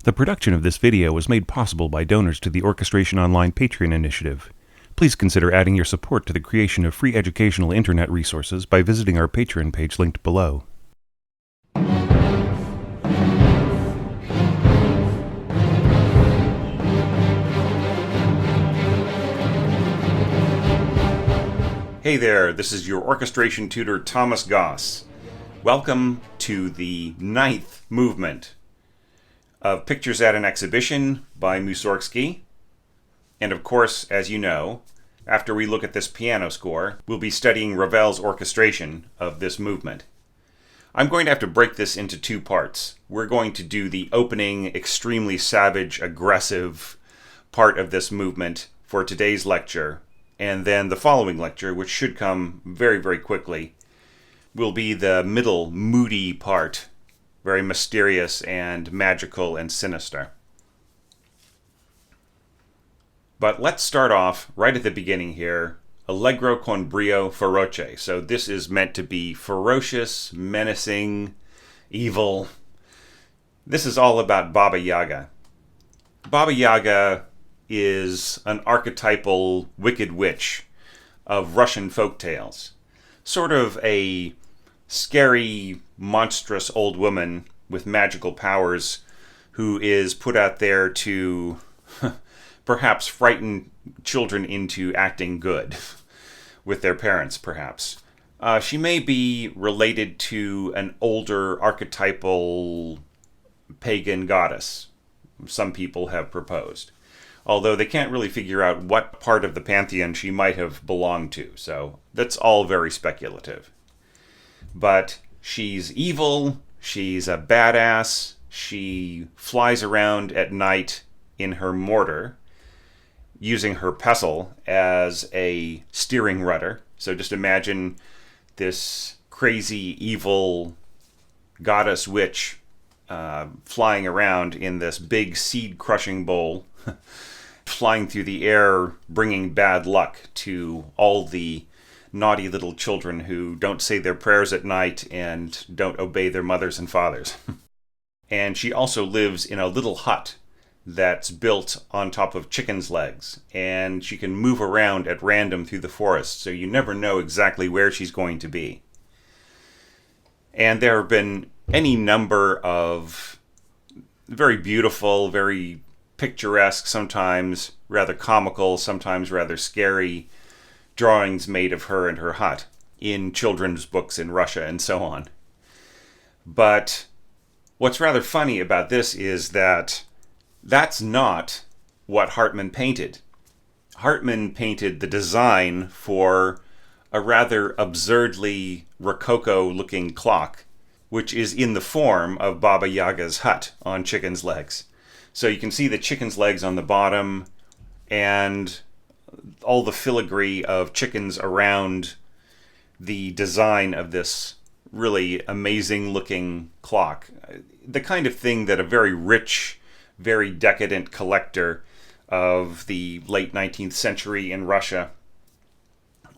The production of this video was made possible by donors to the Orchestration Online Patreon initiative. Please consider adding your support to the creation of free educational internet resources by visiting our Patreon page linked below. Hey there, this is your orchestration tutor Thomas Goss. Welcome to the 9th movement of Pictures at an Exhibition by Mussorgsky. And of course, as you know, after we look at this piano score, we'll be studying Ravel's orchestration of this movement. I'm going to have to break this into two parts. We're going to do the opening, extremely savage, aggressive part of this movement for today's lecture. And then the following lecture, which should come very, very quickly, will be the middle, moody part, very mysterious and magical and sinister. But let's start off right at the beginning here, Allegro con brio feroce. So this is meant to be ferocious, menacing, evil. This is all about Baba Yaga. Baba Yaga is an archetypal wicked witch of Russian folk tales. Sort of a scary, monstrous old woman with magical powers who is put out there to perhaps frighten children into acting good with their parents, perhaps. She may be related to an older archetypal pagan goddess, some people have proposed. Although they can't really figure out what part of the pantheon she might have belonged to, so that's all very speculative. But she's evil, she's a badass, she flies around at night in her mortar, using her pestle as a steering rudder. So just imagine this crazy, evil goddess witch flying around in this big seed-crushing bowl, flying through the air, bringing bad luck to all the naughty little children who don't say their prayers at night and don't obey their mothers and fathers. And she also lives in a little hut that's built on top of chickens' legs, and she can move around at random through the forest, so you never know exactly where she's going to be. And there have been any number of very beautiful, very picturesque, sometimes rather comical, sometimes rather scary drawings made of her and her hut in children's books in Russia and so on. But what's rather funny about this is that that's not what Hartmann painted. Hartmann painted the design for a rather absurdly Rococo-looking clock, which is in the form of Baba Yaga's hut on chicken's legs. So you can see the chicken's legs on the bottom and all the filigree of chickens around the design of this really amazing looking clock. The kind of thing that a very rich, very decadent collector of the late 19th century in Russia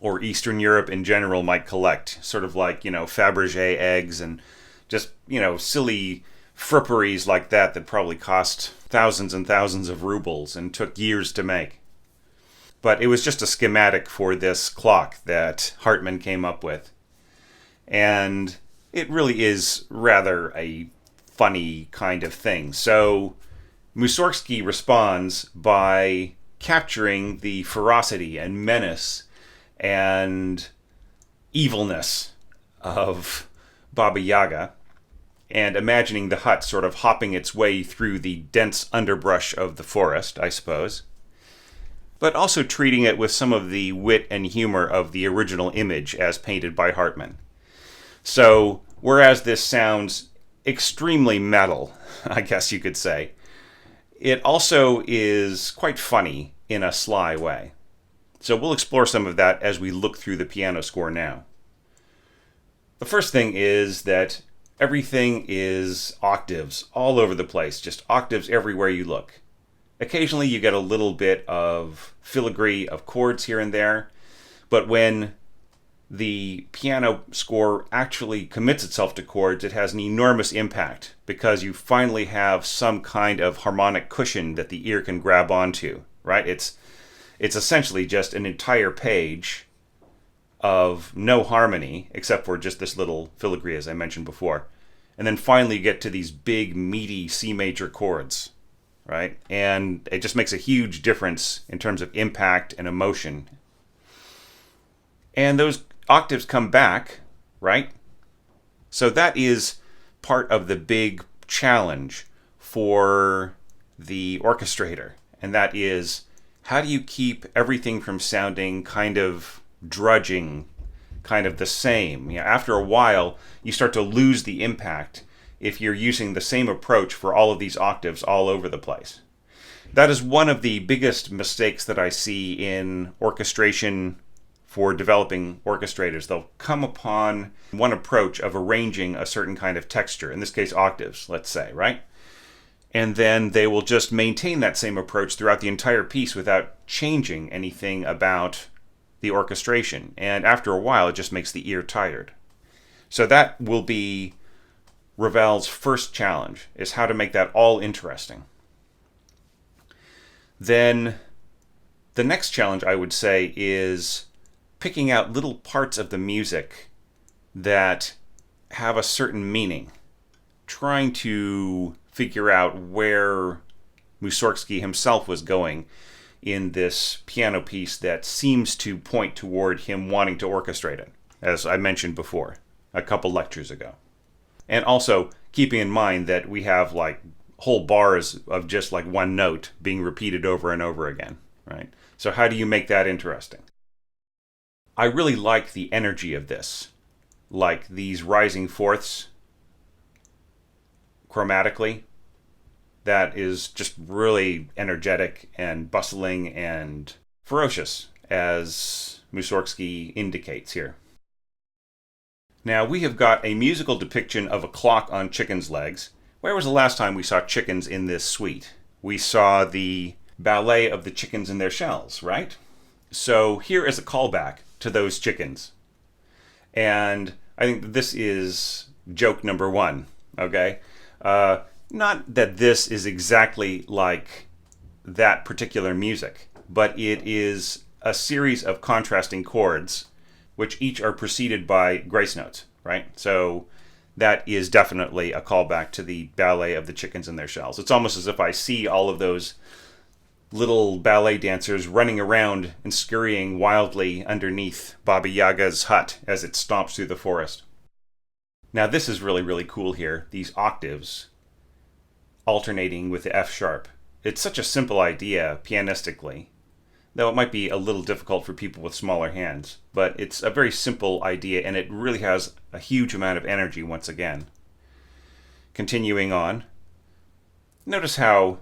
or Eastern Europe in general might collect. Sort of like, Fabergé eggs and just, silly fripperies like that probably cost thousands and thousands of rubles and took years to make. But it was just a schematic for this clock that Hartmann came up with. And it really is rather a funny kind of thing. So Mussorgsky responds by capturing the ferocity and menace and evilness of Baba Yaga, and imagining the hut sort of hopping its way through the dense underbrush of the forest, I suppose, but also treating it with some of the wit and humor of the original image as painted by Hartmann. So, whereas this sounds extremely metal, I guess you could say, it also is quite funny in a sly way. So we'll explore some of that as we look through the piano score now. The first thing is that everything is octaves all over the place, just octaves everywhere you look. Occasionally you get a little bit of filigree of chords here and there, but when the piano score actually commits itself to chords, it has an enormous impact because you finally have some kind of harmonic cushion that the ear can grab onto, right? It's essentially just an entire page of no harmony, except for just this little filigree, as I mentioned before. And then finally you get to these big, meaty C major chords, right? And it just makes a huge difference in terms of impact and emotion. And those octaves come back, right? So that is part of the big challenge for the orchestrator. And that is, how do you keep everything from sounding kind of drudging, kind of the same? You know, after a while, you start to lose the impact if you're using the same approach for all of these octaves all over the place. That is one of the biggest mistakes that I see in orchestration for developing orchestrators. They'll come upon one approach of arranging a certain kind of texture, in this case octaves, let's say, right? And then they will just maintain that same approach throughout the entire piece without changing anything about the orchestration. And after a while, it just makes the ear tired. So that will be Ravel's first challenge, is how to make that all interesting. Then the next challenge, I would say, is picking out little parts of the music that have a certain meaning, trying to figure out where Mussorgsky himself was going in this piano piece that seems to point toward him wanting to orchestrate it, as I mentioned before a couple lectures ago. And also keeping in mind that we have like whole bars of just like one note being repeated over and over again, right? So how do you make that interesting? I really like the energy of this, like these rising fourths chromatically. That is just really energetic and bustling and ferocious, as Mussorgsky indicates here. Now we have got a musical depiction of a clock on chicken's legs. Where was the last time we saw chickens in this suite? We saw the ballet of the chickens in their shells, right? So here is a callback to those chickens. And I think this is joke number one, okay? Not that this is exactly like that particular music, but it is a series of contrasting chords, which each are preceded by grace notes, right? So that is definitely a callback to the ballet of the chickens in their shells. It's almost as if I see all of those little ballet dancers running around and scurrying wildly underneath Baba Yaga's hut as it stomps through the forest. Now this is really, really cool here, these octaves alternating with the F sharp. It's such a simple idea pianistically, though it might be a little difficult for people with smaller hands, but it's a very simple idea and it really has a huge amount of energy once again. Continuing on, notice how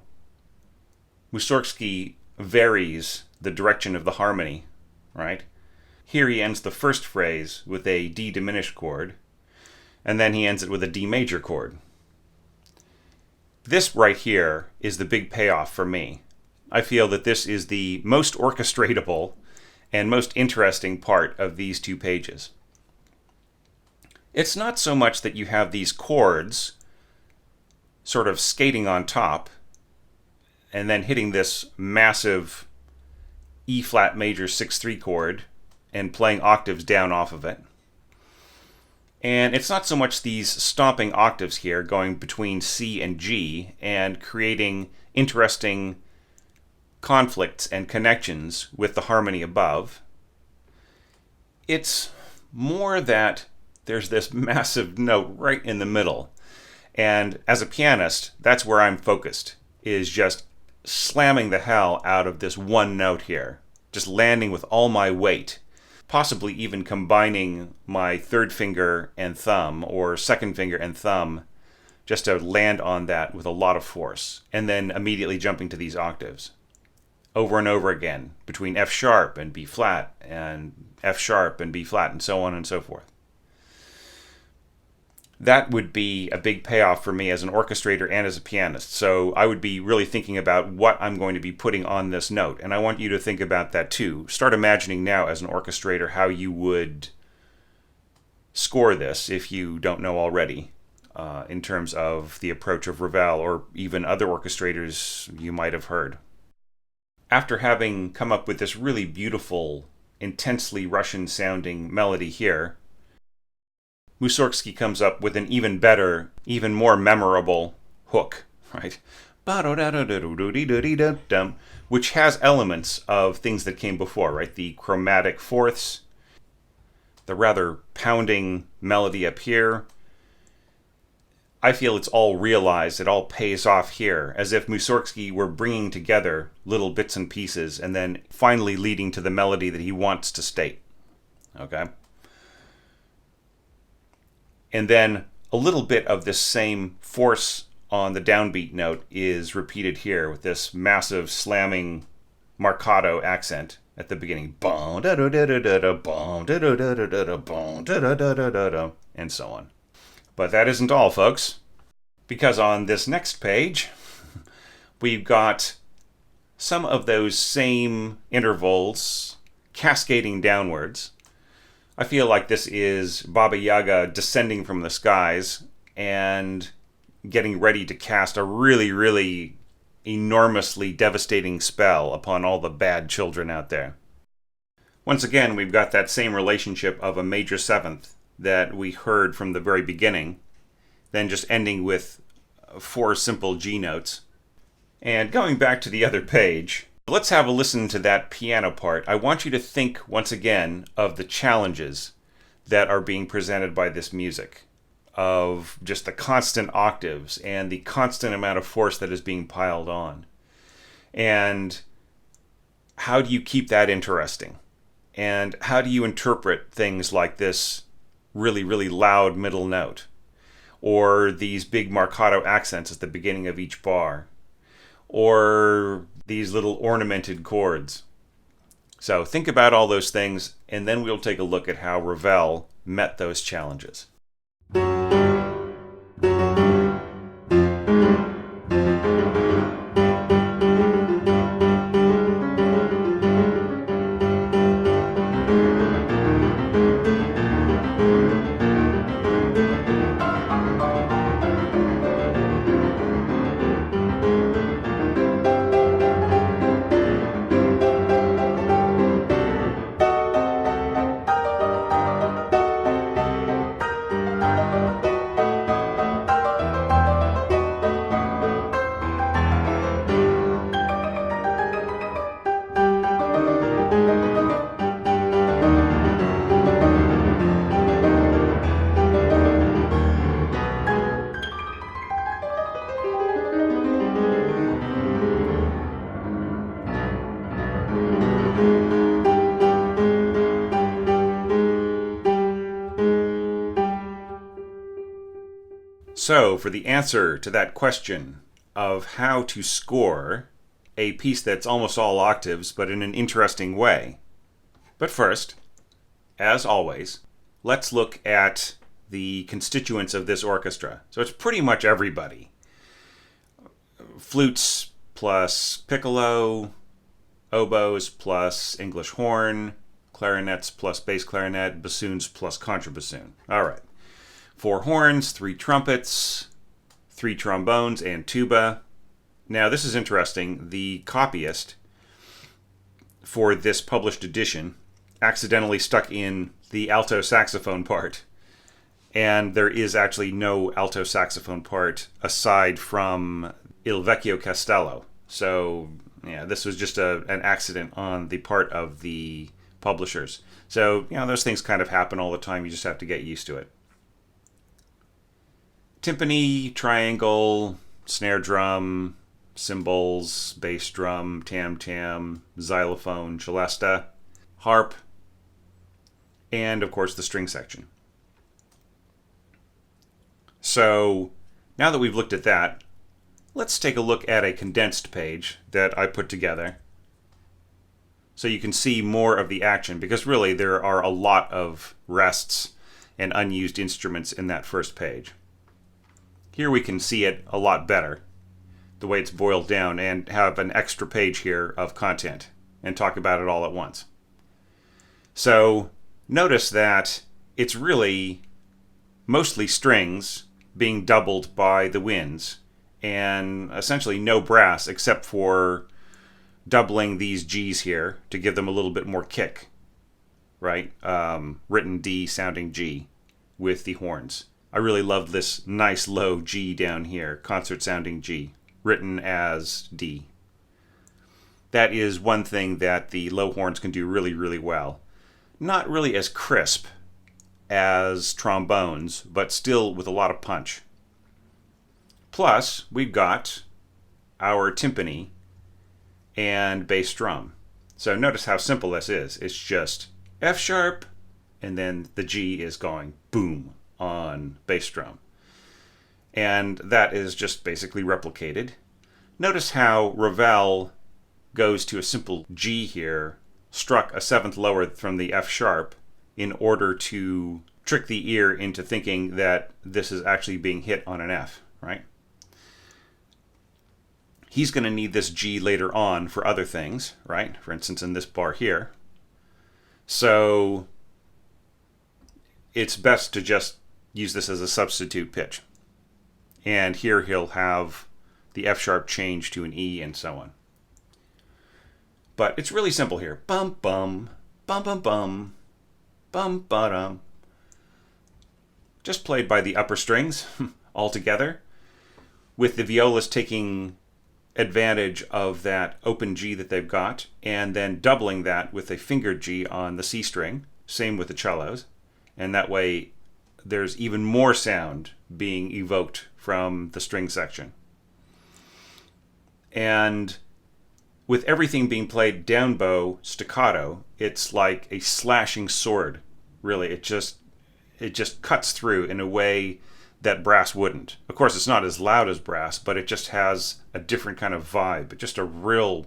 Mussorgsky varies the direction of the harmony, right? Here he ends the first phrase with a D diminished chord, and then he ends it with a D major chord. This right here is the big payoff for me. I feel that this is the most orchestratable and most interesting part of these two pages. It's not so much that you have these chords sort of skating on top and then hitting this massive E flat major 6-3 chord and playing octaves down off of it. And it's not so much these stomping octaves here going between C and G and creating interesting conflicts and connections with the harmony above. It's more that there's this massive note right in the middle. And as a pianist, that's where I'm focused, is just slamming the hell out of this one note here, just landing with all my weight, possibly even combining my third finger and thumb or second finger and thumb just to land on that with a lot of force, and then immediately jumping to these octaves over and over again between F sharp and B flat and F sharp and B flat and so on and so forth. That would be a big payoff for me as an orchestrator and as a pianist. So I would be really thinking about what I'm going to be putting on this note. And I want you to think about that too. Start imagining now as an orchestrator how you would score this if you don't know already, in terms of the approach of Ravel or even other orchestrators you might have heard. After having come up with this really beautiful, intensely Russian-sounding melody here, Mussorgsky comes up with an even better, even more memorable hook, right? Which has elements of things that came before, right? The chromatic fourths, the rather pounding melody up here. I feel it's all realized, it all pays off here, as if Mussorgsky were bringing together little bits and pieces and then finally leading to the melody that he wants to state. Okay? And then a little bit of this same force on the downbeat note is repeated here with this massive slamming marcato accent at the beginning. And so on. But that isn't all, folks. Because on this next page, we've got some of those same intervals cascading downwards. I feel like this is Baba Yaga descending from the skies and getting ready to cast a really, really enormously devastating spell upon all the bad children out there. Once again, we've got that same relationship of a major seventh that we heard from the very beginning, then just ending with 4 simple G notes. And going back to the other page, let's have a listen to that piano part. I want you to think once again of the challenges that are being presented by this music, of just the constant octaves and the constant amount of force that is being piled on. And how do you keep that interesting? And how do you interpret things like this really, really loud middle note? Or these big marcato accents at the beginning of each bar? Or these little ornamented chords? So think about all those things, and then we'll take a look at how Ravel met those challenges. So, for the answer to that question of how to score a piece that's almost all octaves, but in an interesting way. But first, as always, let's look at the constituents of this orchestra. So it's pretty much everybody. Flutes plus piccolo, oboes plus English horn, clarinets plus bass clarinet, bassoons plus contrabassoon. All right. 4 horns, 3 trumpets, 3 trombones, and tuba. Now, this is interesting. The copyist for this published edition accidentally stuck in the alto saxophone part. And there is actually no alto saxophone part aside from Il Vecchio Castello. So, yeah, this was just an accident on the part of the publishers. So, those things kind of happen all the time. You just have to get used to it. Timpani, triangle, snare drum, cymbals, bass drum, tam-tam, xylophone, celesta, harp, and of course the string section. So now that we've looked at that, let's take a look at a condensed page that I put together so you can see more of the action, because really there are a lot of rests and unused instruments in that first page. Here we can see it a lot better, the way it's boiled down, and have an extra page here of content and talk about it all at once. So notice that it's really mostly strings being doubled by the winds, and essentially no brass except for doubling these G's here to give them a little bit more kick, right? Written D sounding G with the horns. I really love this nice low G down here, concert sounding G, written as D. That is one thing that the low horns can do really, really well. Not really as crisp as trombones, but still with a lot of punch. Plus, we've got our timpani and bass drum. So notice how simple this is. It's just F sharp, and then the G is going boom on bass drum. And that is just basically replicated. Notice how Ravel goes to a simple G here, struck a seventh lower from the F sharp in order to trick the ear into thinking that this is actually being hit on an F, right? He's going to need this G later on for other things, right? For instance, in this bar here. So it's best to just use this as a substitute pitch. And here he'll have the F sharp change to an E and so on. But it's really simple here. Bum bum, bum bum bum, bum ba-dum. Just played by the upper strings all together, with the violas taking advantage of that open G that they've got, and then doubling that with a fingered G on the C string. Same with the cellos. And that way there's even more sound being evoked from the string section. And with everything being played down bow staccato, it's like a slashing sword. Really, it just cuts through in a way that brass wouldn't. Of course, it's not as loud as brass, but it just has a different kind of vibe. Just a real,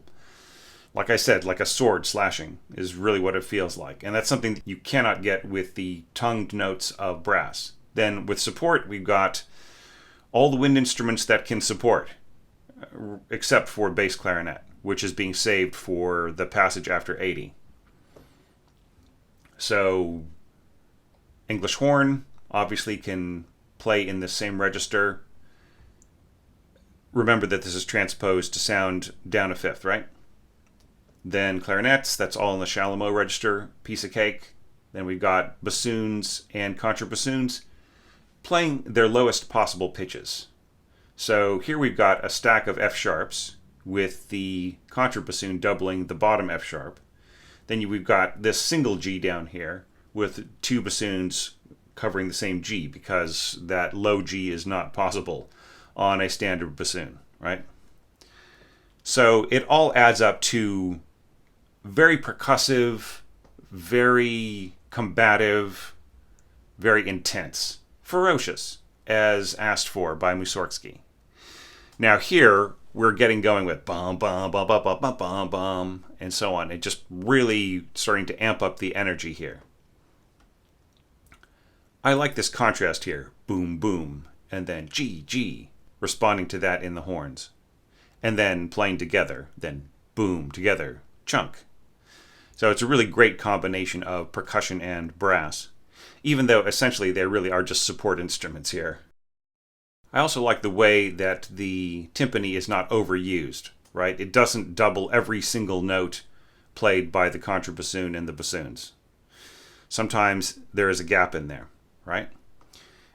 like I said, like a sword slashing is really what it feels like. And that's something that you cannot get with the tongued notes of brass. Then with support, we've got all the wind instruments that can support, except for bass clarinet, which is being saved for the passage after 80. So English horn obviously can play in the same register. Remember that this is transposed to sound down a fifth, right? Then clarinets, that's all in the Chalumeau register, piece of cake. Then we've got bassoons and contrabassoons playing their lowest possible pitches. So here we've got a stack of F sharps with the contrabassoon doubling the bottom F sharp. Then we've got this single G down here with two bassoons covering the same G, because that low G is not possible on a standard bassoon, right? So it all adds up to very percussive, very combative, very intense, ferocious, as asked for by Mussorgsky. Now here, we're getting going with bum, bum, bum, bum, bum, bum, bum, bum, and so on. It just really starting to amp up the energy here. I like this contrast here, boom, boom, and then G, G, responding to that in the horns. And then playing together, then boom, together, chunk. So it's a really great combination of percussion and brass, even though essentially they really are just support instruments here. I also like the way that the timpani is not overused, right? It doesn't double every single note played by the contrabassoon and the bassoons. Sometimes there is a gap in there, right?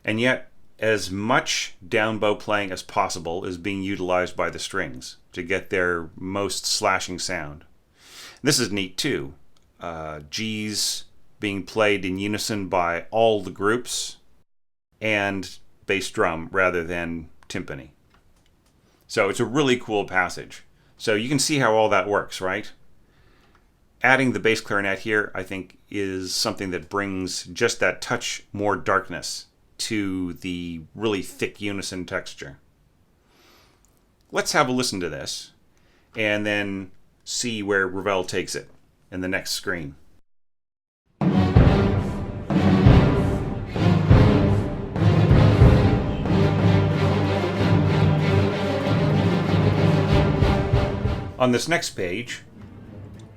And yet, as much down bow playing as possible is being utilized by the strings to get their most slashing sound. This is neat too. G's being played in unison by all the groups, and bass drum rather than timpani. So it's a really cool passage. So you can see how all that works, right? Adding the bass clarinet here, I think, is something that brings just that touch more darkness to the really thick unison texture. Let's have a listen to this and then see where Ravel takes it in the next screen. On this next page,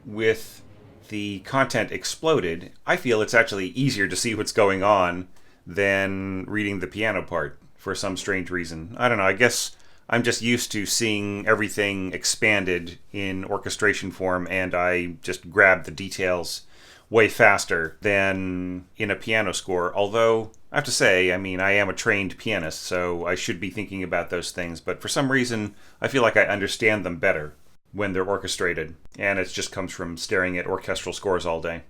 with the content exploded, I feel it's actually easier to see what's going on than reading the piano part for some strange reason. I don't know, I guess I'm just used to seeing everything expanded in orchestration form, and I just grab the details way faster than in a piano score. Although, I have to say, I mean, I am a trained pianist, so I should be thinking about those things, but for some reason, I feel like I understand them better when they're orchestrated, and it just comes from staring at orchestral scores all day.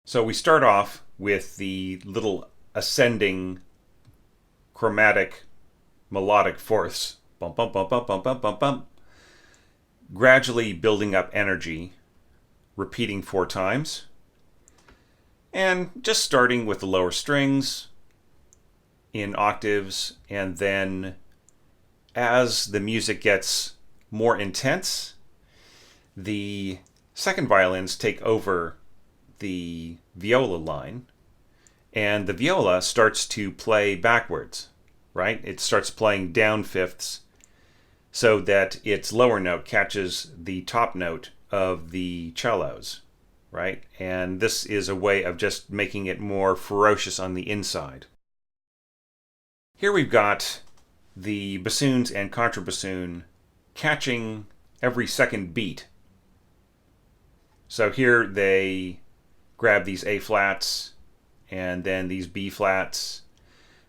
So we start off with the little ascending chromatic melodic fourths, bump, bump, bump, bump, bump, bump, bump, bump, gradually building up energy, repeating 4 times, and just starting with the lower strings in octaves, and then as the music gets more intense, the second violins take over the viola line, and the viola starts to play backwards, right? It starts playing down fifths so that its lower note catches the top note of the cellos, right? And this is a way of just making it more ferocious on the inside. Here we've got the bassoons and contrabassoon catching every second beat. So here they grab these A flats and then these B flats,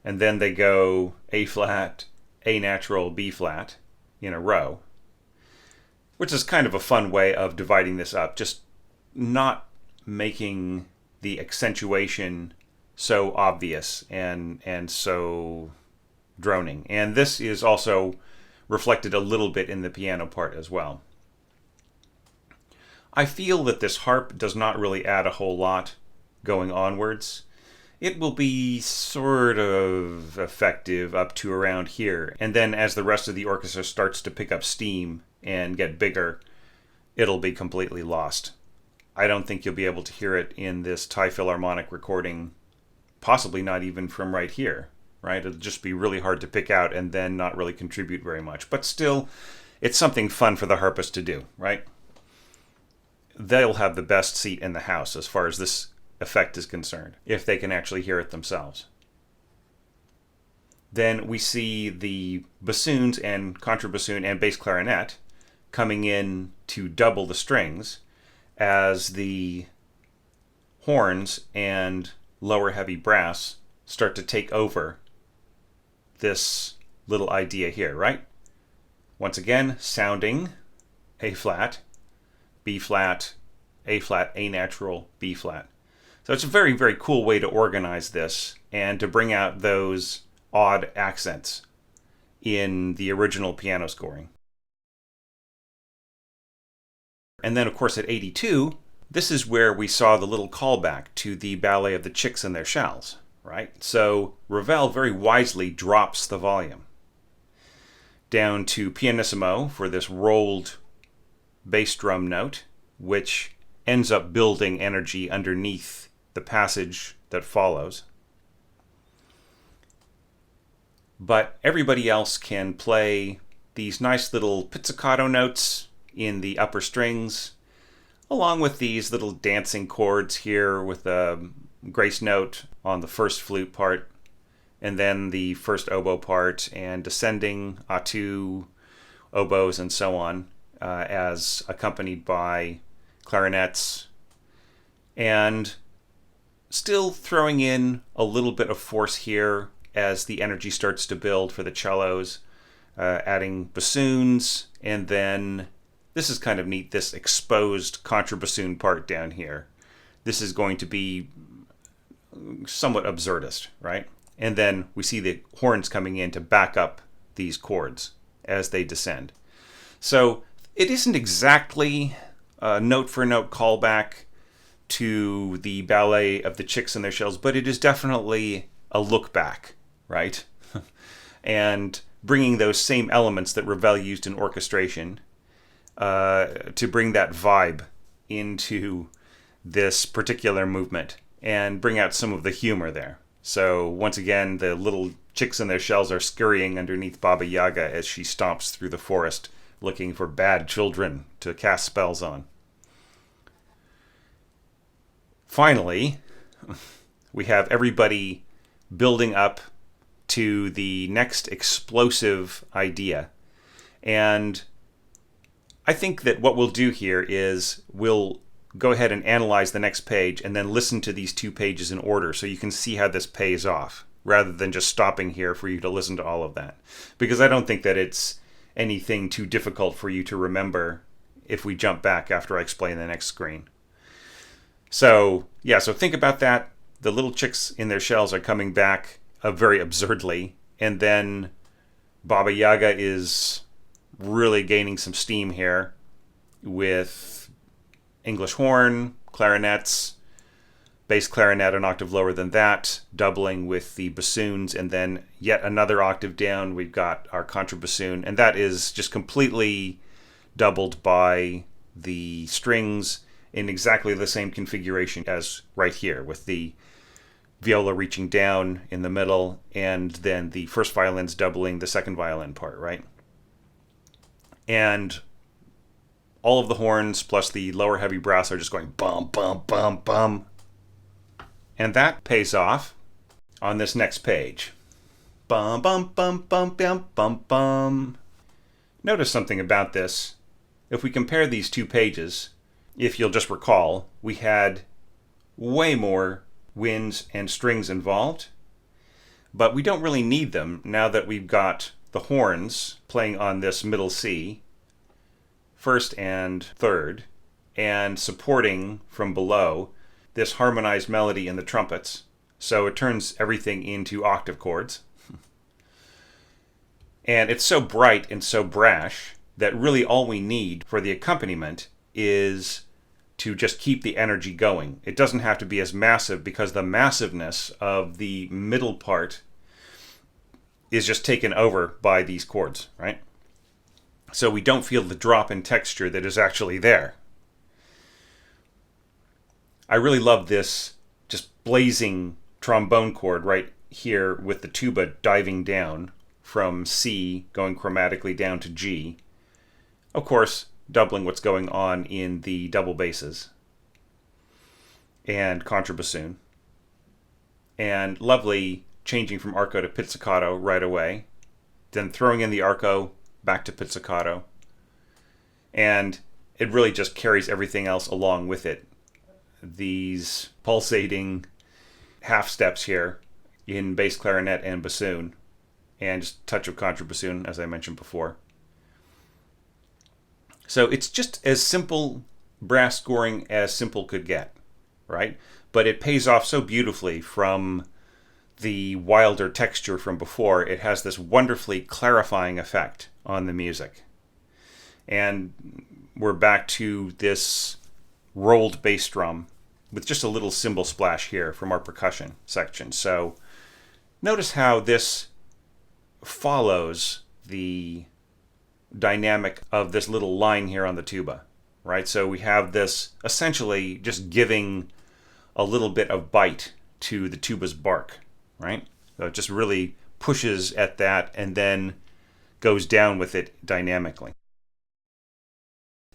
and then they go A flat, A natural, B flat in a row, which is kind of a fun way of dividing this up, just not making the accentuation so obvious and so droning. And this is also reflected a little bit in the piano part as well. I feel that this harp does not really add a whole lot going onwards. It will be sort of effective up to around here, and then as the rest of the orchestra starts to pick up steam and get bigger, it'll be completely lost. I don't think you'll be able to hear it in this Thai Philharmonic recording, possibly not even from right here, right? It'll just be really hard to pick out and then not really contribute very much. But still, it's something fun for the harpist to do, right? They'll have the best seat in the house as far as this effect is concerned, if they can actually hear it themselves. Then we see the bassoons and contrabassoon and bass clarinet coming in to double the strings as the horns and lower heavy brass start to take over this little idea here, right? Once again, sounding A flat, B flat, A flat, A natural, B flat. So it's a very, very cool way to organize this and to bring out those odd accents in the original piano scoring. And then, of course, at 82, this is where we saw the little callback to the ballet of the chicks and their shells, right? So Ravel very wisely drops the volume down to pianissimo for this rolled bass drum note, which ends up building energy underneath the passage that follows. But everybody else can play these nice little pizzicato notes in the upper strings, along with these little dancing chords here with a grace note on the first flute part, and then the first oboe part, and descending atu oboes and so on, as accompanied by clarinets, and still throwing in a little bit of force here as the energy starts to build for the cellos, adding bassoons, and then this is kind of neat, this exposed contrabassoon part down here. This is going to be somewhat absurdist, right? And then we see the horns coming in to back up these chords as they descend. So it isn't exactly a note-for-note callback to the ballet of the chicks and their shells, but it is definitely a look back, right? And bringing those same elements that Ravel used in orchestration to bring that vibe into this particular movement and bring out some of the humor there. So once again, the little chicks and their shells are scurrying underneath Baba Yaga as she stomps through the forest looking for bad children to cast spells on. Finally, we have everybody building up to the next explosive idea. And I think that what we'll do here is we'll go ahead and analyze the next page and then listen to these 2 pages in order so you can see how this pays off, rather than just stopping here for you to listen to all of that. Because I don't think that it's anything too difficult for you to remember if we jump back after I explain the next screen. So, yeah, so think about that. The little chicks in their shells are coming back very absurdly, and then Baba Yaga is really gaining some steam here with English horn, clarinets, bass clarinet an octave lower than that, doubling with the bassoons, and then yet another octave down we've got our contrabassoon, and that is just completely doubled by the strings in exactly the same configuration as right here, with the viola reaching down in the middle, and then the first violin's doubling the second violin part, right? And all of the horns plus the lower heavy brass are just going bum, bum, bum, bum. And that pays off on this next page. Bum, bum, bum, bum, bum, bum, bum. Notice something about this. If we compare these 2 pages, if you'll just recall, we had way more winds and strings involved, but we don't really need them now that we've got the horns playing on this middle C, first and third, and supporting from below this harmonized melody in the trumpets. So it turns everything into octave chords. And it's so bright and so brash that really all we need for the accompaniment is to just keep the energy going. It doesn't have to be as massive because the massiveness of the middle part is just taken over by these chords, right? So we don't feel the drop in texture that is actually there. I really love this just blazing trombone chord right here with the tuba diving down from C, going chromatically down to G. Of course, doubling what's going on in the double basses and contrabassoon. And lovely changing from arco to pizzicato right away. Then throwing in the arco, back to pizzicato. And it really just carries everything else along with it. These pulsating half steps here in bass clarinet and bassoon, and just a touch of contrabassoon, as I mentioned before. So it's just as simple brass scoring as simple could get, right? But it pays off so beautifully from the wilder texture from before. It has this wonderfully clarifying effect on the music. And we're back to this rolled bass drum with just a little cymbal splash here from our percussion section. So notice how this follows the dynamic of this little line here on the tuba, right? So we have this essentially just giving a little bit of bite to the tuba's bark, right? So it just really pushes at that and then goes down with it dynamically.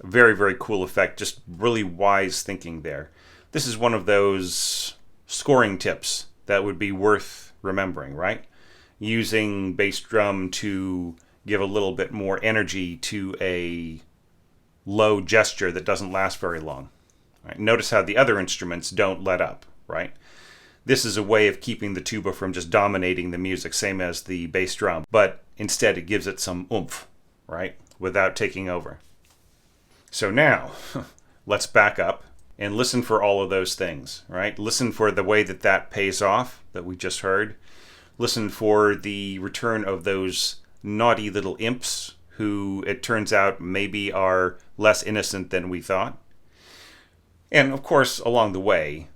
Very, very cool effect. Just really wise thinking there. This is one of those scoring tips that would be worth remembering, right? Using bass drum to give a little bit more energy to a low gesture that doesn't last very long. Right? Notice how the other instruments don't let up, right? This is a way of keeping the tuba from just dominating the music, same as the bass drum, but instead it gives it some oomph, right? Without taking over. So now, let's back up and listen for all of those things, right? Listen for the way that that pays off that we just heard. Listen for the return of those naughty little imps who it turns out maybe are less innocent than we thought. And of course, along the way,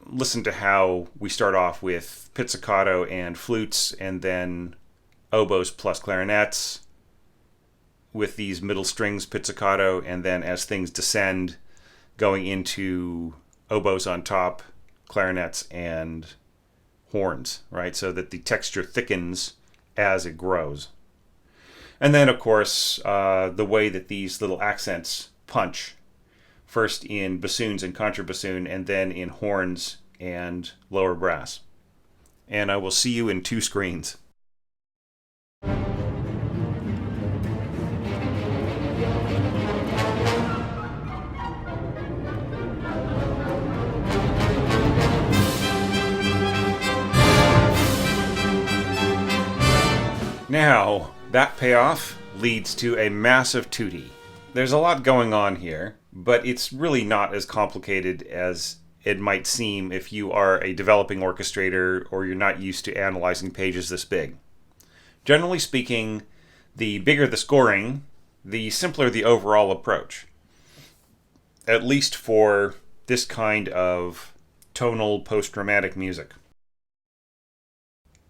listen to how we start off with pizzicato and flutes and then oboes plus clarinets with these middle strings pizzicato, and then as things descend, going into oboes on top, clarinets, and horns, right? So that the texture thickens as it grows. And then, of course, the way that these little accents punch first in bassoons and contrabassoon, and then in horns and lower brass. And I will see you in 2 screens. Now, that payoff leads to a massive tutti. There's a lot going on here, but it's really not as complicated as it might seem if you are a developing orchestrator or you're not used to analyzing pages this big. Generally speaking, the bigger the scoring, the simpler the overall approach. At least for this kind of tonal post-dramatic music.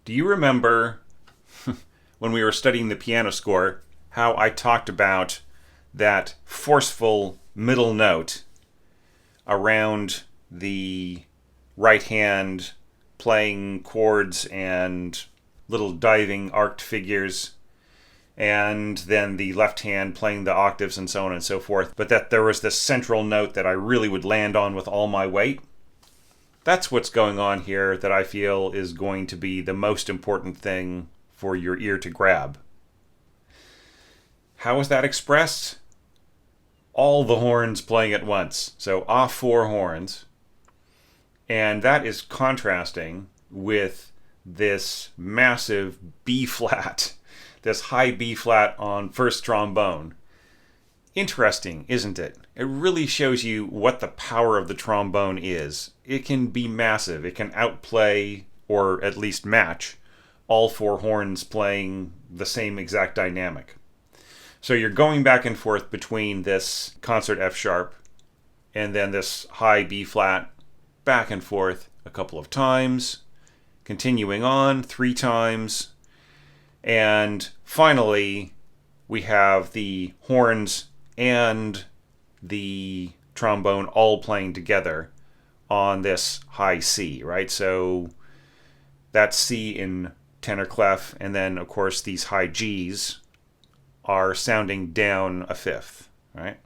Do you remember when we were studying the piano score, how I talked about that forceful middle note around the right hand playing chords and little diving arced figures, and then the left hand playing the octaves and so on and so forth, but that there was this central note that I really would land on with all my weight? That's what's going on here that I feel is going to be the most important thing for your ear to grab. How is that expressed? All the horns playing at once. So off 4 horns. And that is contrasting with this massive B flat, this high B flat on first trombone. Interesting, isn't it? It really shows you what the power of the trombone is. It can be massive. It can outplay, or at least match, all 4 horns playing the same exact dynamic. So you're going back and forth between this concert F sharp and then this high B flat, back and forth a couple of times, continuing on 3 times, and finally we have the horns and the trombone all playing together on this high C, right? So that's C in tenor clef, and then of course these high G's are sounding down a 5th, right?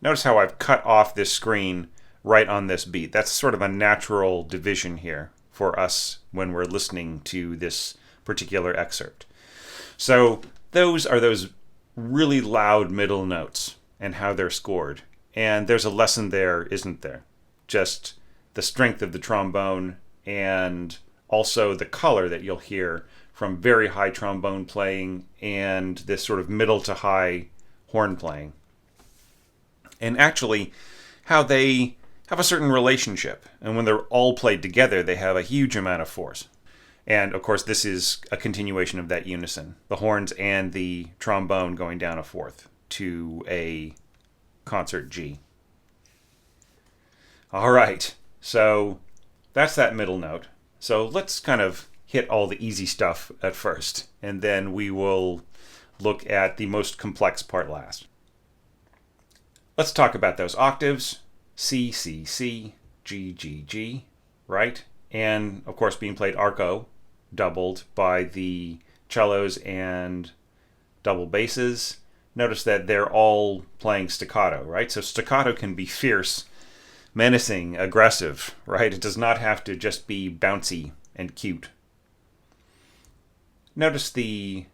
Notice how I've cut off this screen right on this beat. That's sort of a natural division here for us when we're listening to this particular excerpt. So those are those really loud middle notes and how they're scored. And there's a lesson there, isn't there? Just the strength of the trombone and also the color that you'll hear from very high trombone playing and this sort of middle to high horn playing. And actually, how they have a certain relationship. And when they're all played together, they have a huge amount of force. And of course, this is a continuation of that unison. The horns and the trombone going down a 4th to a concert G. All right, so that's that middle note. So let's kind of hit all the easy stuff at first, and then we will look at the most complex part last. Let's talk about those octaves. C, C, C, G, G, G, right? And of course being played arco, doubled by the cellos and double basses. Notice that they're all playing staccato, right? So staccato can be fierce, menacing, aggressive, right? It does not have to just be bouncy and cute. Notice the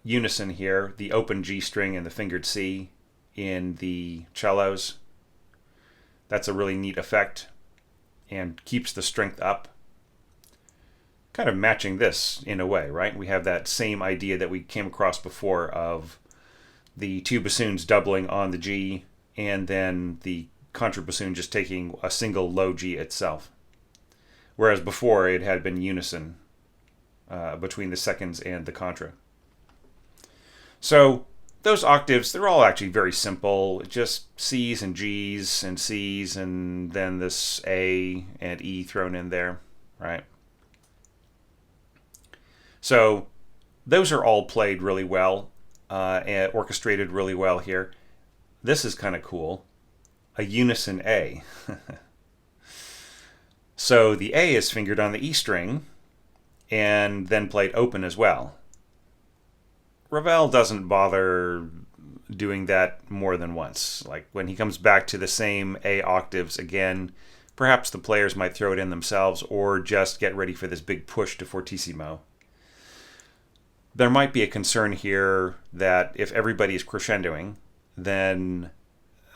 unison here, the open G string and the fingered C in the cellos. That's a really neat effect and keeps the strength up. Kind of matching this in a way, right? We have that same idea that we came across before of the 2 bassoons doubling on the G and then the contrabassoon just taking a single low G itself. Whereas before it had been unison between the seconds and the contra. So those octaves, they're all actually very simple. Just C's and G's and C's and then this A and E thrown in there, right? So those are all played really well and orchestrated really well here. This is kind of cool. A unison A. So the A is fingered on the E string and then played open as well. Ravel doesn't bother doing that more than once. Like when he comes back to the same A octaves again, perhaps the players might throw it in themselves or just get ready for this big push to fortissimo. There might be a concern here that if everybody is crescendoing, then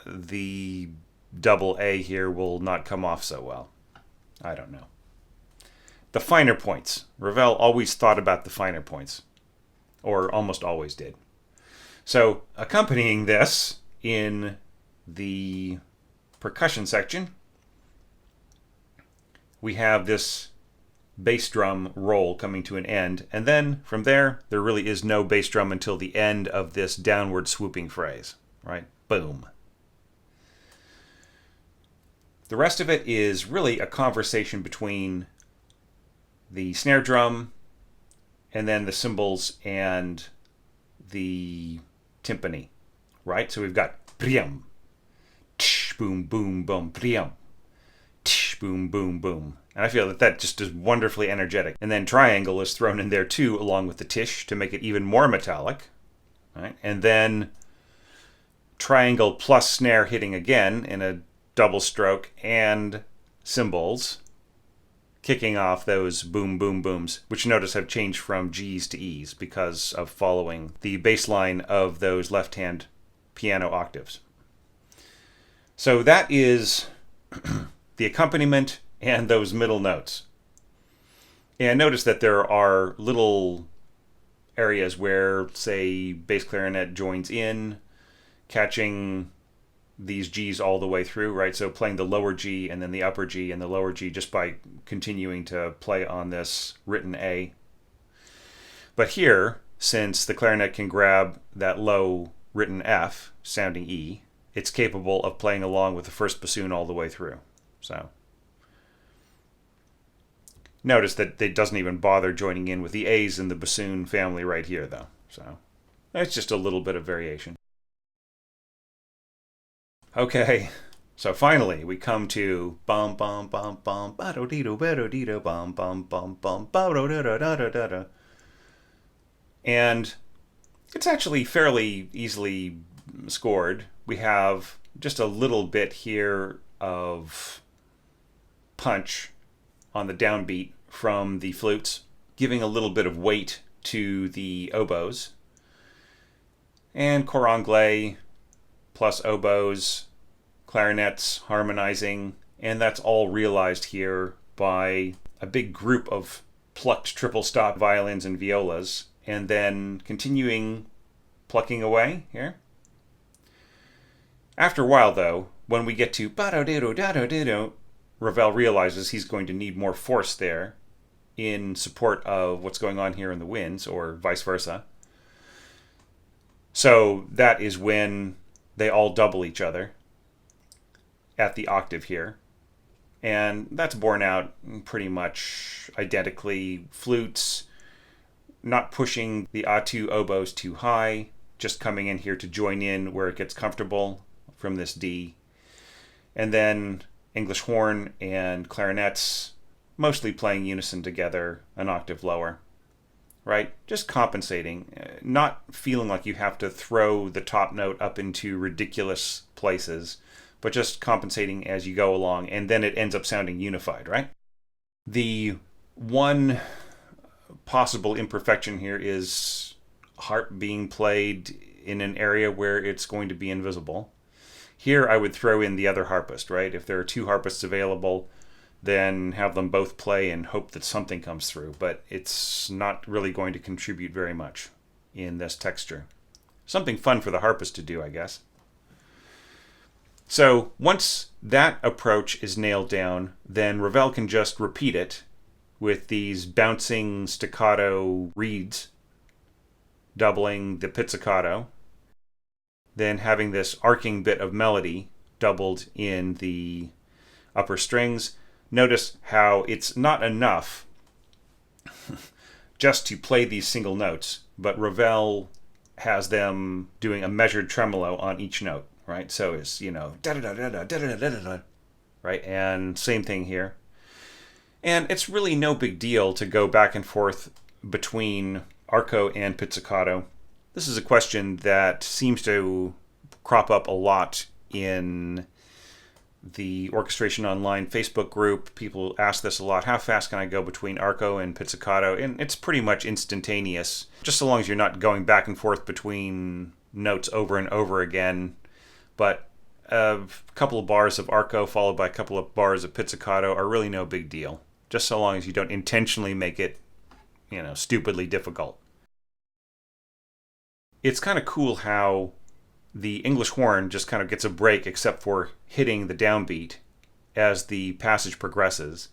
the double A here will not come off so well. I don't know. The finer points. Ravel always thought about the finer points, or almost always did. So accompanying this in the percussion section, we have this bass drum roll coming to an end, and then from there really is no bass drum until the end of this downward swooping phrase, right? Boom. The rest of it is really a conversation between the snare drum and then the cymbals and the timpani, right? So we've got priam, tsh, boom, boom, boom, priam, tsh, boom, boom, boom. And I feel that just is wonderfully energetic. And then triangle is thrown in there too, along with the tish to make it even more metallic, right? And then triangle plus snare hitting again in a double stroke and cymbals kicking off those boom, boom, booms, which notice have changed from G's to E's because of following the bass line of those left-hand piano octaves. So that is the accompaniment and those middle notes. And notice that there are little areas where, say, bass clarinet joins in, catching these G's all the way through, right? So playing the lower G and then the upper G and the lower G just by continuing to play on this written A. But here, since the clarinet can grab that low written F sounding E, it's capable of playing along with the first bassoon all the way through. So notice that it doesn't even bother joining in with the A's in the bassoon family right here, though. So it's just a little bit of variation. Okay, so finally we come to bum bum bum bum ba do dee do ba do dee do bum bum bum bum ba do da da da da da da. And it's actually fairly easily scored. We have just a little bit here of punch on the downbeat from the flutes, giving a little bit of weight to the oboes. And cor anglais plus oboes, clarinets harmonizing, and that's all realized here by a big group of plucked triple stop violins and violas, and then continuing plucking away here. After a while, though, when we get to ba-do-do-do-da-do-do-do, Ravel realizes he's going to need more force there in support of what's going on here in the winds, or vice versa. So that is when they all double each other at the octave here. And that's borne out pretty much identically. Flutes not pushing the A2 oboes too high, just coming in here to join in where it gets comfortable from this D. And then English horn and clarinets mostly playing unison together an octave lower. Right? Just compensating, not feeling like you have to throw the top note up into ridiculous places, but just compensating as you go along, and then it ends up sounding unified, right? The one possible imperfection here is harp being played in an area where it's going to be invisible. Here I would throw in the other harpist, right? If there are two harpists available, then have them both play and hope that something comes through. But it's not really going to contribute very much in this texture. Something fun for the harpist to do, I guess. So once that approach is nailed down, then Ravel can just repeat it with these bouncing staccato reeds, doubling the pizzicato, then having this arcing bit of melody doubled in the upper strings. Notice how it's not enough just to play these single notes, but Ravel has them doing a measured tremolo on each note, right? So it's, da-da-da-da-da-da-da-da-da, right? And same thing here. And it's really no big deal to go back and forth between arco and pizzicato. This is a question that seems to crop up a lot in the Orchestration Online Facebook group. People ask this a lot. How fast can I go between arco and pizzicato? And it's pretty much instantaneous, just so long as you're not going back and forth between notes over and over again. But a couple of bars of arco followed by a couple of bars of pizzicato are really no big deal, just so long as you don't intentionally make it, stupidly difficult. It's kind of cool how the English horn just kind of gets a break except for hitting the downbeat as the passage progresses,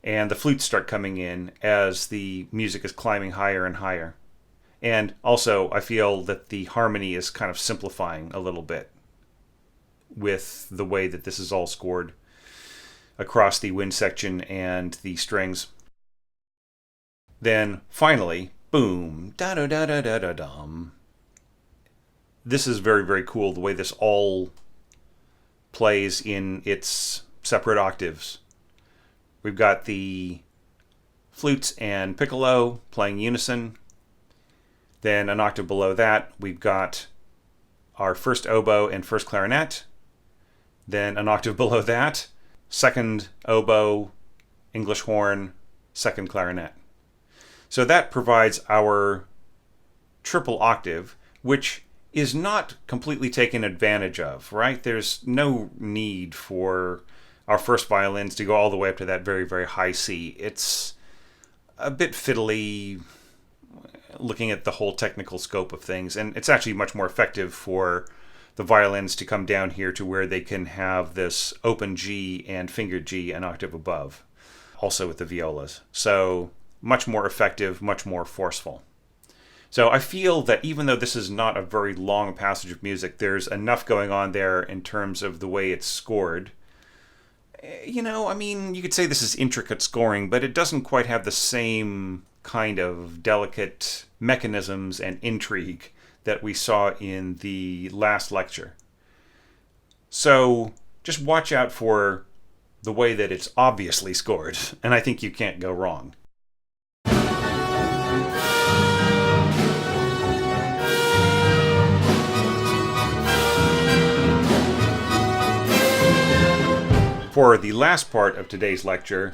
and the flutes start coming in as the music is climbing higher and higher. And also, I feel that the harmony is kind of simplifying a little bit with the way that this is all scored across the wind section and the strings. Then finally, boom, da-da-da-da-da-da-dum. This is very, very cool, the way this all plays in its separate octaves. We've got the flutes and piccolo playing unison. Then an octave below that, we've got our first oboe and first clarinet. Then an octave below that, second oboe, English horn, second clarinet. So that provides our triple octave, which is not completely taken advantage of, right? There's no need for our first violins to go all the way up to that very, very high C. It's a bit fiddly looking at the whole technical scope of things, and it's actually much more effective for the violins to come down here to where they can have this open G and fingered G an octave above, also with the violas. So much more effective, much more forceful. So I feel that even though this is not a very long passage of music, there's enough going on there in terms of the way it's scored. You could say this is intricate scoring, but it doesn't quite have the same kind of delicate mechanisms and intrigue that we saw in the last lecture. So just watch out for the way that it's obviously scored, and I think you can't go wrong. For the last part of today's lecture,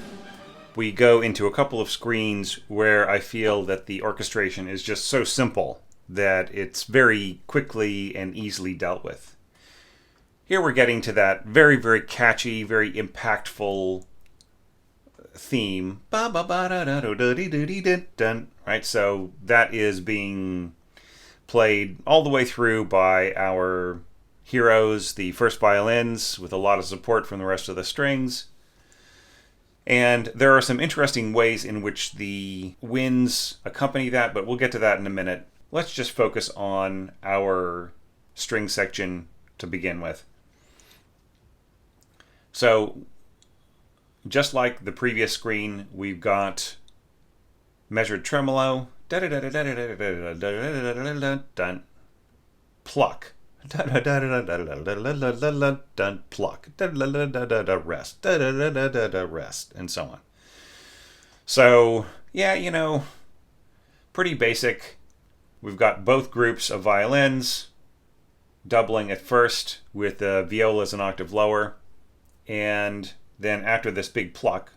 we go into a couple of screens where I feel that the orchestration is just so simple that it's very quickly and easily dealt with. Here we're getting to that very, very catchy, very impactful theme. Right? So that is being played all the way through by our heroes, the first violins, with a lot of support from the rest of the strings. And there are some interesting ways in which the winds accompany that, but we'll get to that in a minute. Let's just focus on our string section to begin with. So, just like the previous screen, we've got measured tremolo, pluck, pluck, rest, rest, and so on. So, yeah, pretty basic. We've got both groups of violins doubling at first with the violas an octave lower, and then after this big pluck,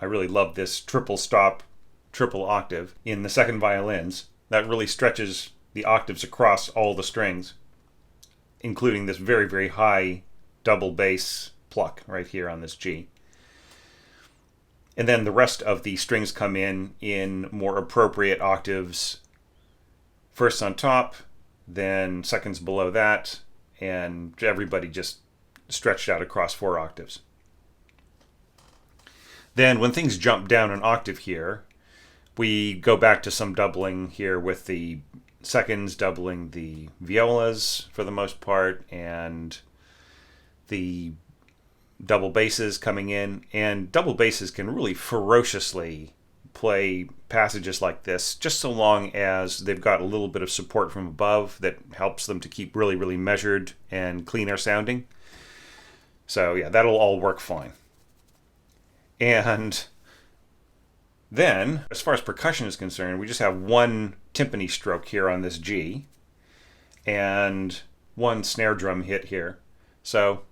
I really love this triple stop, triple octave in the second violins. That really stretches the octaves across all the strings, including this very, very high double bass pluck right here on this G. And then the rest of the strings come in more appropriate octaves, first on top, then seconds below that, and everybody just stretched out across 4 octaves. Then when things jump down an octave here, we go back to some doubling here with the seconds doubling the violas for the most part, and the double basses coming in. And double basses can really ferociously play passages like this, just so long as they've got a little bit of support from above that helps them to keep really, really measured and cleaner sounding. So yeah, that'll all work fine. And then, as far as percussion is concerned, we just have one timpani stroke here on this G. and one snare drum hit here. So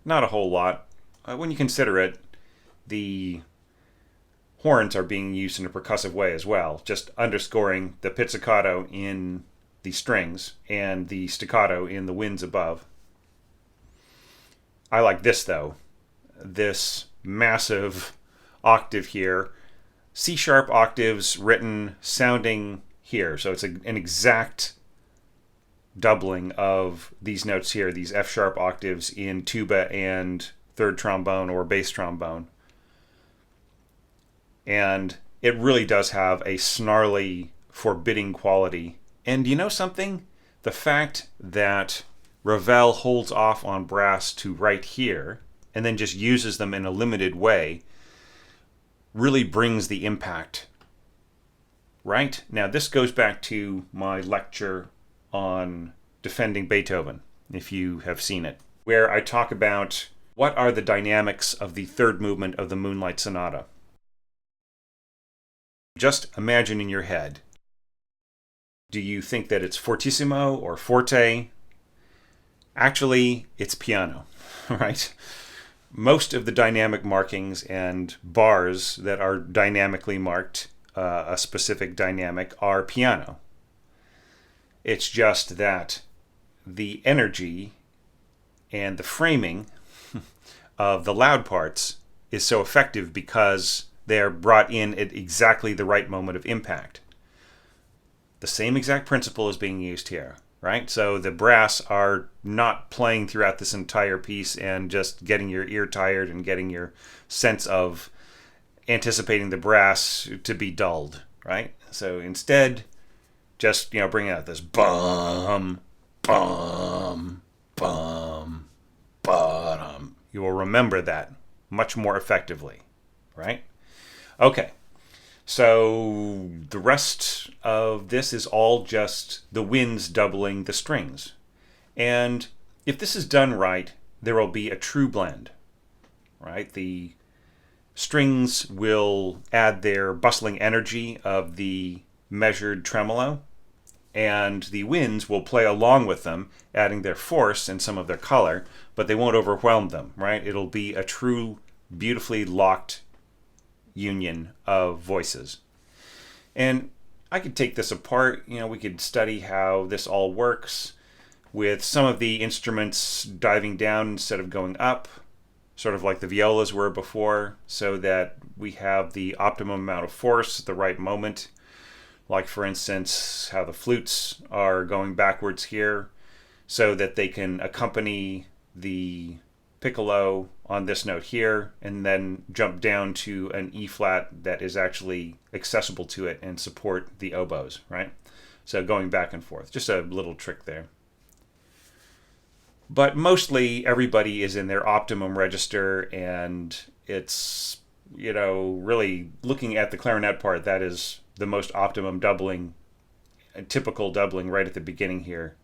not a whole lot. When you consider it, the horns are being used in a percussive way as well, just underscoring the pizzicato in the strings and the staccato in the winds above. I like this though, this massive octave here, C-sharp octaves written sounding here. So it's an exact doubling of these notes here, these F-sharp octaves in tuba and third trombone or bass trombone. And it really does have a snarly, forbidding quality. And you know something? The fact that Ravel holds off on brass to right here and then just uses them in a limited way really brings the impact. Right? Now this goes back to my lecture on defending Beethoven, if you have seen it, where I talk about what are the dynamics of the third movement of the Moonlight Sonata. Just imagine in your head, do you think that it's fortissimo or forte? Actually, it's piano, right? Most of the dynamic markings and bars that are dynamically marked, a specific dynamic, are piano. It's just that the energy and the framing of the loud parts is so effective because they're brought in at exactly the right moment of impact. The same exact principle is being used here, right? So the brass are not playing throughout this entire piece and just getting your ear tired and getting your sense of anticipating the brass to be dulled, right? So instead, just, bring out this bum, bum, bum, bottom. You will remember that much more effectively, right? Okay, so the rest of this is all just the winds doubling the strings. And if this is done right, there will be a true blend, right? The strings will add their bustling energy of the measured tremolo, and the winds will play along with them, adding their force and some of their color, but they won't overwhelm them, right? It'll be a true, beautifully locked union of voices. And I could take this apart. We could study how this all works with some of the instruments diving down instead of going up, sort of like the violas were before, so that we have the optimum amount of force at the right moment. Like, for instance, how the flutes are going backwards here so that they can accompany the piccolo on this note here and then jump down to an E flat that is actually accessible to it and support the oboes, right? So going back and forth, just a little trick there. But mostly everybody is in their optimum register, and it's, really looking at the clarinet part, that is the most optimum doubling, a typical doubling right at the beginning here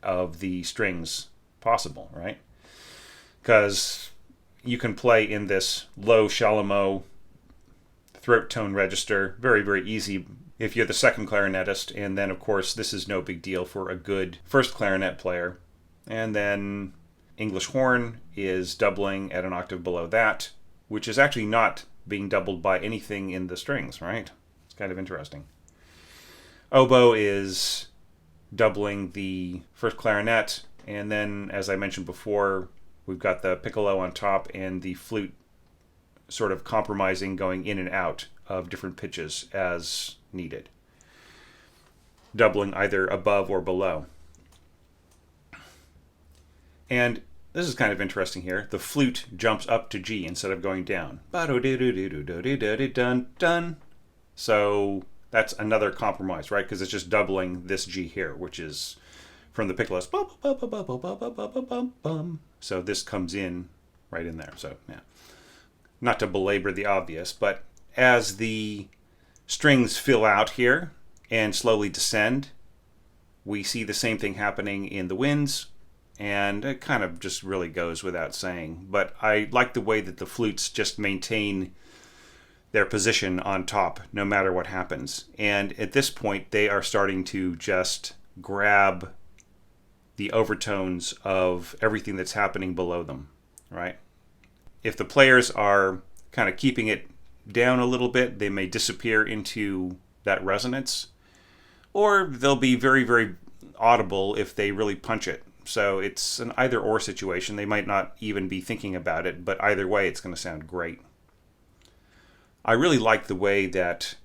of the strings possible, right? Because you can play in this low chalumeau throat tone register very, very easy if you're the second clarinetist. And then, of course, this is no big deal for a good first clarinet player. And then English horn is doubling at an octave below that, which is actually not being doubled by anything in the strings, right? It's kind of interesting. Oboe is doubling the first clarinet, and then, as I mentioned before, we've got the piccolo on top and the flute sort of compromising, going in and out of different pitches as needed, doubling either above or below. And this is kind of interesting here. The flute jumps up to G instead of going down. So that's another compromise, right? Because it's just doubling this G here, which is from the piccolo. So this comes in right in there. So, yeah. Not to belabor the obvious, but as the strings fill out here and slowly descend, we see the same thing happening in the winds, and it kind of just really goes without saying. But I like the way that the flutes just maintain their position on top no matter what happens. And at this point, they are starting to just grab the overtones of everything that's happening below them, right? If the players are kind of keeping it down a little bit, they may disappear into that resonance, or they'll be very, very audible if they really punch it. So it's an either-or situation. They might not even be thinking about it, but either way, it's going to sound great. I really like the way that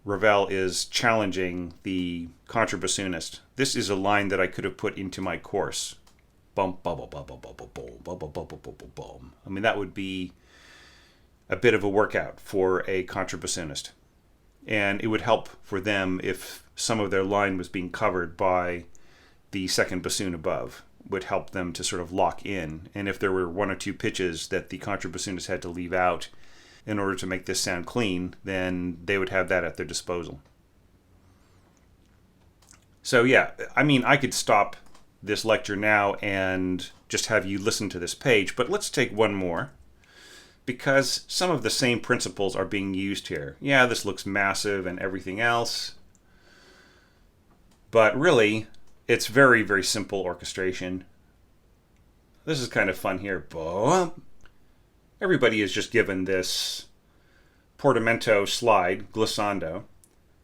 Ravel is challenging the contrabassoonist. This is a line that I could have put into my course. Bum, bum, bum, bum, bum, bum, bum, bum, bum, bum, bum, bum, bum. I mean, that would be a bit of a workout for a contrabassoonist. And it would help for them if some of their line was being covered by the second bassoon above. Would help them to sort of lock in. And if there were one or two pitches that the contrabassoonist had to leave out in order to make this sound clean, then they would have that at their disposal. So yeah, I mean, I could stop this lecture now and just have you listen to this page, but let's take one more, because some of the same principles are being used here. Yeah, this looks massive and everything else, but really, it's very, very simple orchestration. This is kind of fun here. Everybody is just given this portamento slide, glissando,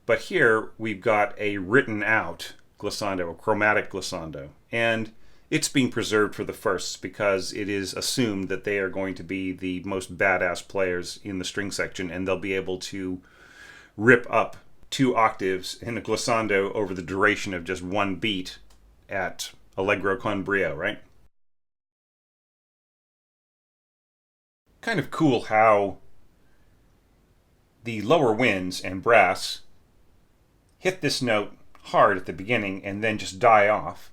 but here we've got a written out glissando, a chromatic glissando, and it's being preserved for the firsts because it is assumed that they are going to be the most badass players in the string section, and they'll be able to rip up 2 octaves in a glissando over the duration of just one beat at allegro con brio, right? Kind of cool how the lower winds and brass hit this note hard at the beginning and then just die off.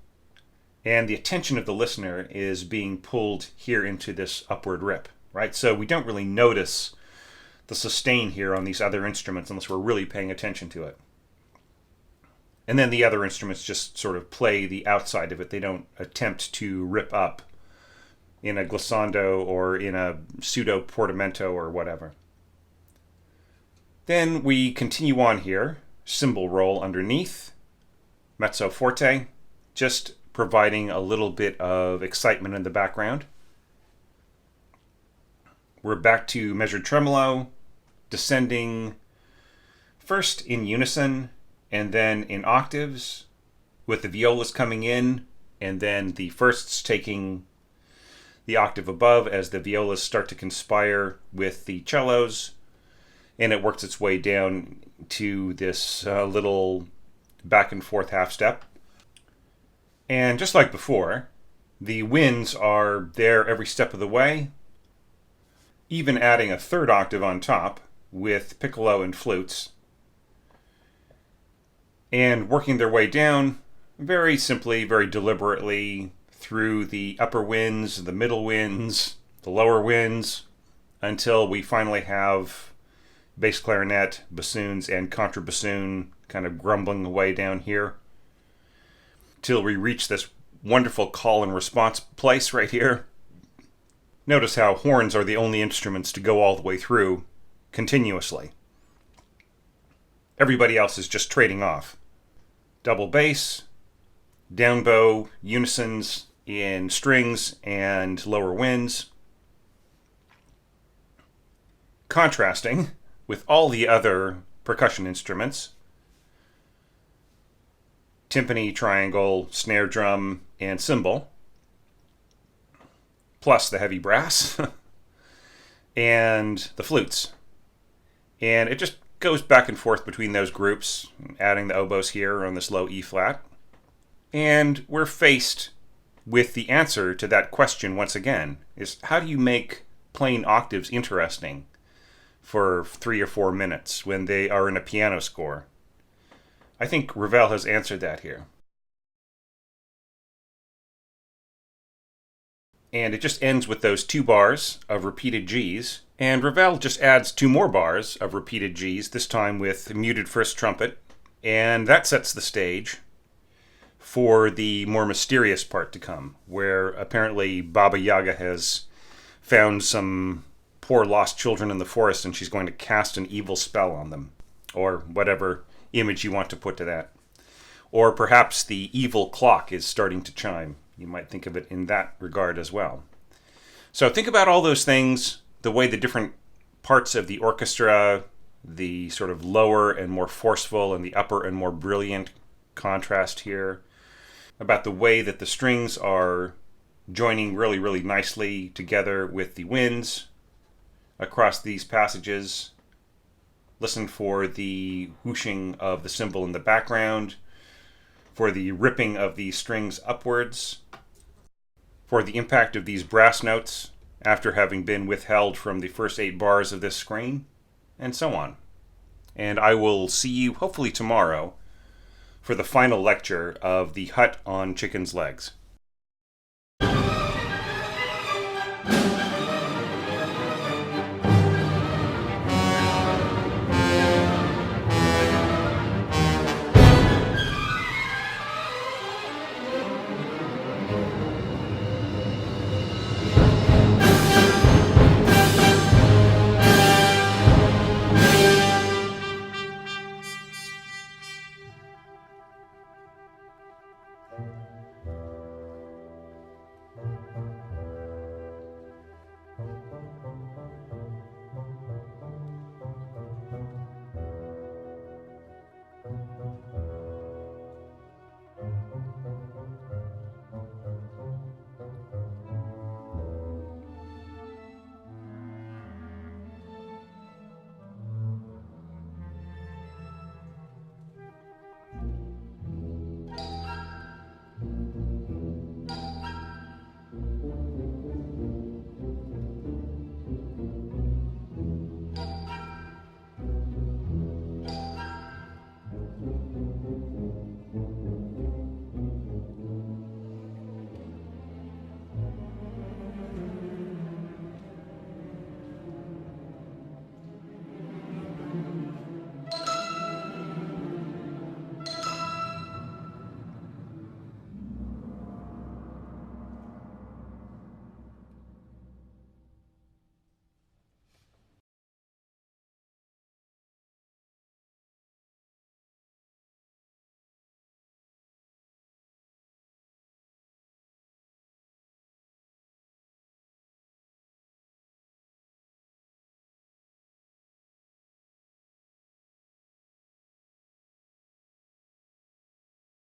And the attention of the listener is being pulled here into this upward rip, right? So we don't really notice the sustain here on these other instruments unless we're really paying attention to it. And then the other instruments just sort of play the outside of it. They don't attempt to rip up in a glissando or in a pseudo portamento or whatever. Then we continue on here, cymbal roll underneath, mezzo forte, just providing a little bit of excitement in the background. We're back to measured tremolo, descending first in unison and then in octaves, with the violas coming in and then the firsts taking the octave above as the violas start to conspire with the cellos, and it works its way down to this little back and forth half step. And just like before, the winds are there every step of the way, even adding a third octave on top with piccolo and flutes, and working their way down very simply, very deliberately through the upper winds, the middle winds, the lower winds, until we finally have bass clarinet, bassoons, and contrabassoon kind of grumbling away down here, till we reach this wonderful call and response place right here. Notice how horns are the only instruments to go all the way through continuously. Everybody else is just trading off. Double bass, down bow, unisons in strings and lower winds. Contrasting with all the other percussion instruments. Timpani, triangle, snare drum, and cymbal. Plus the heavy brass. And the flutes. And it just goes back and forth between those groups, adding the oboes here on this low E flat. And we're faced with the answer to that question once again, is how do you make plain octaves interesting for 3 or 4 minutes when they are in a piano score? I think Ravel has answered that here. And it just ends with those 2 bars of repeated Gs, and Ravel just adds 2 more bars of repeated Gs, this time with muted first trumpet, and that sets the stage for the more mysterious part to come, where apparently Baba Yaga has found some poor lost children in the forest and she's going to cast an evil spell on them, or whatever image you want to put to that. Or perhaps the evil clock is starting to chime. You might think of it in that regard as well. So think about all those things, the way the different parts of the orchestra, the sort of lower and more forceful and the upper and more brilliant contrast here, about the way that the strings are joining really, really nicely together with the winds across these passages. Listen for the whooshing of the cymbal in the background, for the ripping of these strings upwards, for the impact of these brass notes after having been withheld from the first 8 bars of this screen, and so on. And I will see you hopefully tomorrow for the final lecture of the Hut on Chicken's Legs.